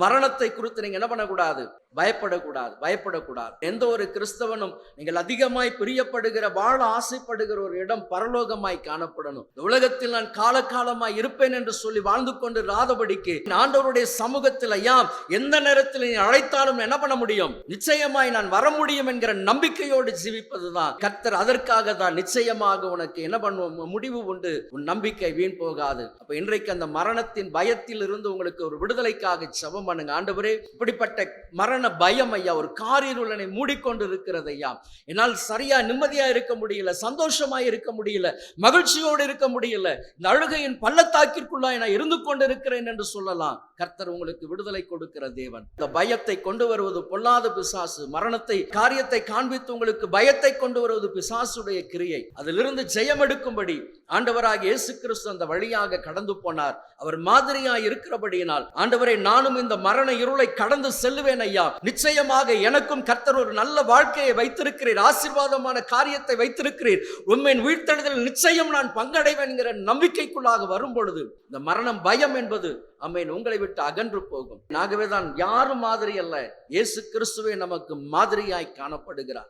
மரணத்தை குறித்து நீங்க என்ன பண்ணக்கூடாது? பயப்படக்கூடாது. எந்த ஒரு கிறிஸ்தவனும் நீங்கள் அதிகமாய் பிரியப்படுகிற, வாழ ஆசைப்படுகிற ஒரு இடம் பரலோகமாய் காணப்படணும். இந்த உலகத்தில் நான் காலகாலமாய் இருப்பேன் என்று சொல்லி வாழ்ந்து கொண்டு ராதபடிக்கு ஆண்டவருடைய சமூகத்தில் ஐயா எந்த நேரத்தில் நீ அழைத்தாலும் என்ன பண்ண முடியும்? நிச்சயமாய் நான் வர முடியும் என்கிற நம்பிக்கையோடு ஜீவிப்பதுதான். கர்த்தர் அதற்காக தான் நிச்சயமாக உனக்கு என்ன பண்ணுவோம்? முடிவு உண்டு. உன் நம்பிக்கை வீண் போகாது. அப்ப இன்றைக்கு அந்த மரணத்தின் பயத்தில் இருந்து உங்களுக்கு ஒரு விடுதலைக்காக ஜெபம் பண்ணுங்க. ஆண்டவரே, இப்படிப்பட்ட மரண பயம் ஐயா ஒரு காரிருளனை மூடிக்கொண்டு இருக்கிறது ஐயா. என்னால் சரியா நிம்மதியா இருக்க முடியல, சந்தோஷமா இருக்க முடியல, மகிழ்ச்சியோடு இருக்க முடியல. இந்த அழுகையின் பள்ளத்தாக்கிற்குள்ளாய் நான் இருந்து கொண்டிருக்கிறேன் என்று சொல்லலாம். கர்த்தர் உங்களுக்கு விடுதலை கொடுக்கிற தேவன். இந்த பயத்தை கொண்டு வருவது பொல்லாத பிசாசு. மரணத்தை காரியத்தை காண்பித்து உங்களுக்கு பயத்தை கொண்டு வருவது பிசாசுடைய கிரியை. அதிலிருந்து ஜெயம் எடுக்கும்படி ஆண்டவராகிய இயேசு கிறிஸ்து அந்த வழியாக கடந்து போனார். அவர் மாதிரியாய் இருக்கிறபடியினால் ஆண்டவரே, நானும் இந்த மரண இருளை கடந்து செல்லுவேன் ஐயா. நிச்சயமாக எனக்கும் கர்த்தர் ஒரு நல்ல வாழ்க்கையை வைத்திருக்கிறீர், ஆசீர்வாதமான காரியத்தை வைத்திருக்கிறீர். உண்மையின் வீழ்த்தெழுதல் நிச்சயம் நான் பங்கடைவேன் என்கிற நம்பிக்கைக்குள்ளாக வரும் பொழுது இந்த மரணம் பயம் என்பது ஆமென் உங்களை விட்டு அகன்று போகும். ஆகவேதான் யாரும் மாதிரி அல்ல, இயேசு கிறிஸ்துவே நமக்கு மாதிரியாய் காணப்படுகிறார்.